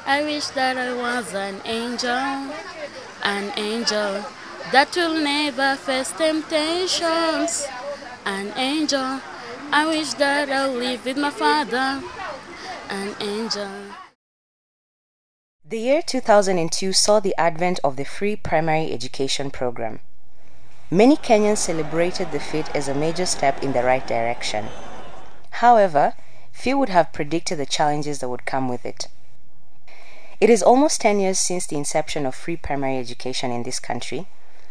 I wish that I was an angel that will never face temptations. An angel, I wish that I'll live with my father. An angel. The year 2002 saw the advent of the free primary education program. Many Kenyans celebrated the feat as a major step in the right direction. However, few would have predicted the challenges that would come with it. It is almost 10 years since the inception of free primary education in this country,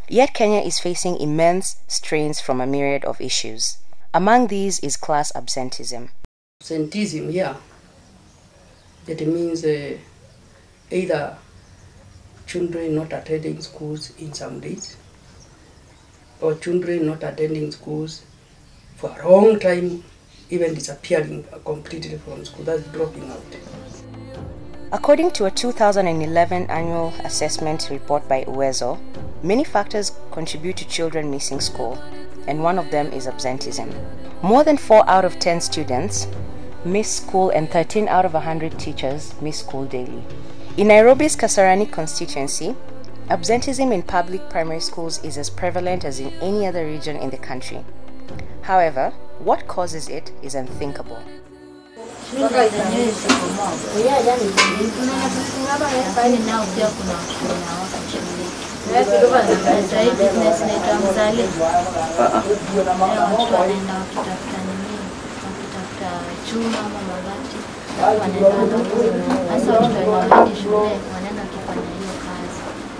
yet Kenya is facing immense strains from a myriad of issues. Among these is class absenteeism. Absenteeism, yeah. That means either children not attending schools in some days, or children not attending schools for a long time, even disappearing completely from school. That's dropping out. According to a 2011 annual assessment report by UWEZO, many factors contribute to children missing school, and one of them is absenteeism. More than 4 out of 10 students miss school and 13 out of 100 teachers miss school daily. In Nairobi's Kasarani constituency, absenteeism in public primary schools is as prevalent as in any other region in the country. However, what causes it is unthinkable.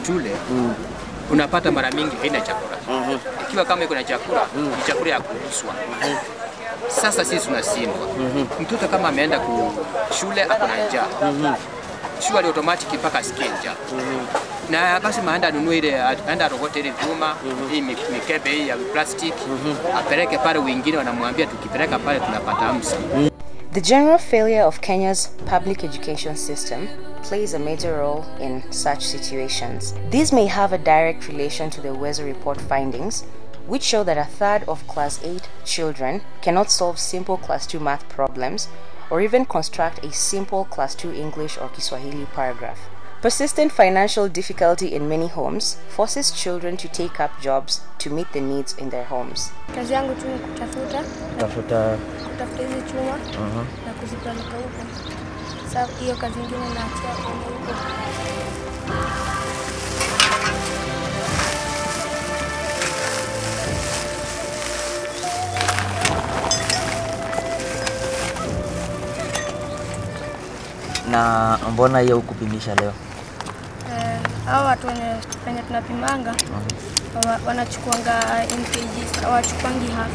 Shule unapata mara mingi haina chakula. Ikiwa kama iko na chakula, ni chakula ya kuuzwa. Sasa sisi tunashindwa. Mtoto kama ameenda shule akona njaa. Shule automatic mpaka asikie njaa. Na basi maanda anunue ile aenda rogote ile vyuma, hii mikebe hii ya plastic, apeleke pale, wengine wanamwambia tukipeleka pale tunapata hamsa. The general failure of Kenya's public education system plays a major role in such situations. These may have a direct relation to the UWEZO report findings, which show that a third of Class 8 children cannot solve simple Class 2 math problems or even construct a simple Class 2 English or Kiswahili paragraph. Persistent financial difficulty in many homes forces children to take up jobs to meet the needs in their homes. Kazi yangu tu ni kutafuta hizi chuma na kuzipeleka huko. Sasa hiyo kazi nyingine naachia huko. Na mbona hiyo kupimisha leo? Hao watu wenye tunapimanga wanachukuanga in kgs, hawachukuangi half.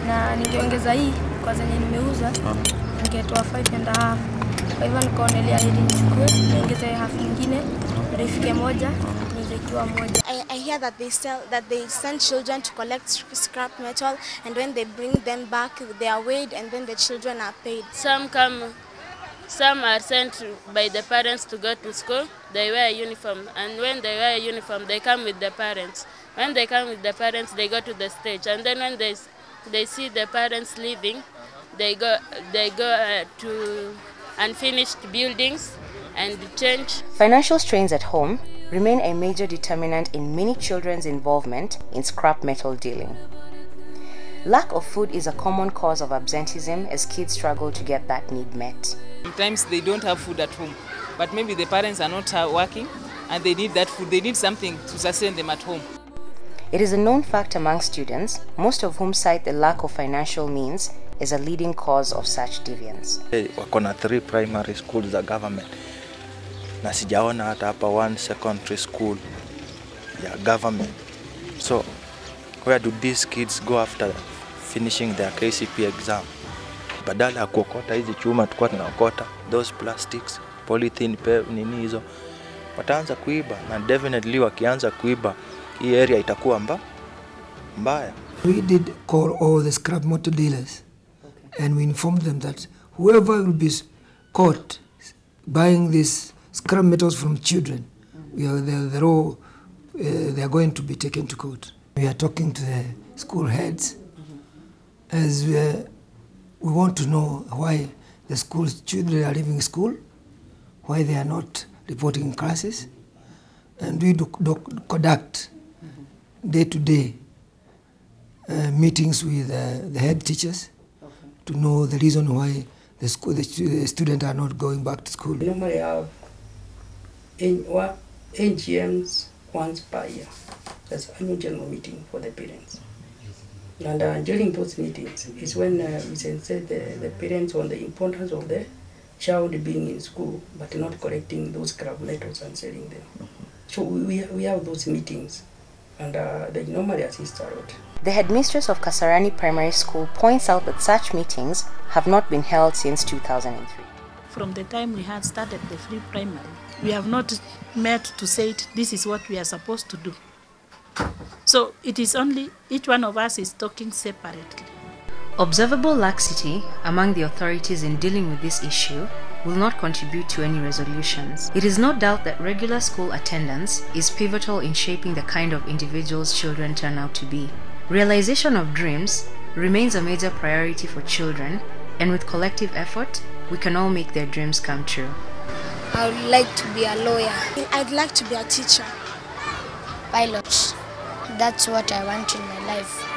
Na ningeongeza hii kwa zenye nimeuza, ningetoa 5.5. Kwa hivyo nikaonelea hili nichukue, niongeze half nyingine, ndio ifike moja, nizekiwa moja. I hear that they send children to collect scrap metal, and when they bring them back, they are weighed and then the children are paid. Some are sent by the parents to go to school. They wear a uniform, and when they wear a uniform, they come with the parents. When they come with the parents, they go to the stage, and then when they see the parents leaving, they go to unfinished buildings and change. Financial strains at home remain a major determinant in many children's involvement in scrap metal dealing. Lack of food is a common cause of absenteeism as kids struggle to get that need met. Sometimes they don't have food at home, but maybe the parents are not working and they need that food. They need something to sustain them at home. It is a known fact among students, most of whom cite the lack of financial means as a leading cause of such deviance. Wako na 3 primary schools za government. Na sijaona hata hapa 1 secondary school ya government. So where do these kids go after finishing their KCPE exam? Badala ya kuokota hizi chuma tukua tunaokota, those plastics, polythene, nini hizo, wataanza kuiba, na definitely wakianza kuiba, hii area itakuwa mbaya. We did call all the scrap metal dealers, and we informed them that whoever will be caught buying these scrap metals from children, they are going to be taken to court. We are talking to the school heads as we want to know why the school children are leaving school why they are not reporting in classes. And we conduct day-to-day meetings with the head teachers to know the reason why the students are not going back to school. We normally have AGMs once per year. That's annual general meeting for the parents. And during those meetings is when we sensate the parents on the importance of the child being in school, but not collecting those scrap metals and selling them. So we have those meetings, and they normally assist a lot. The headmistress of Kasarani Primary School points out that such meetings have not been held since 2003. From the time we had started the free primary, we have not met to say this is what we are supposed to do. So it is only each one of us is talking separately. Observable laxity among the authorities in dealing with this issue will not contribute to any resolutions. It is no doubt that regular school attendance is pivotal in shaping the kind of individuals children turn out to be. Realization of dreams remains a major priority for children, and with collective effort, we can all make their dreams come true. I would like to be a lawyer. I'd like to be a teacher. Pilot. That's what I want in my life.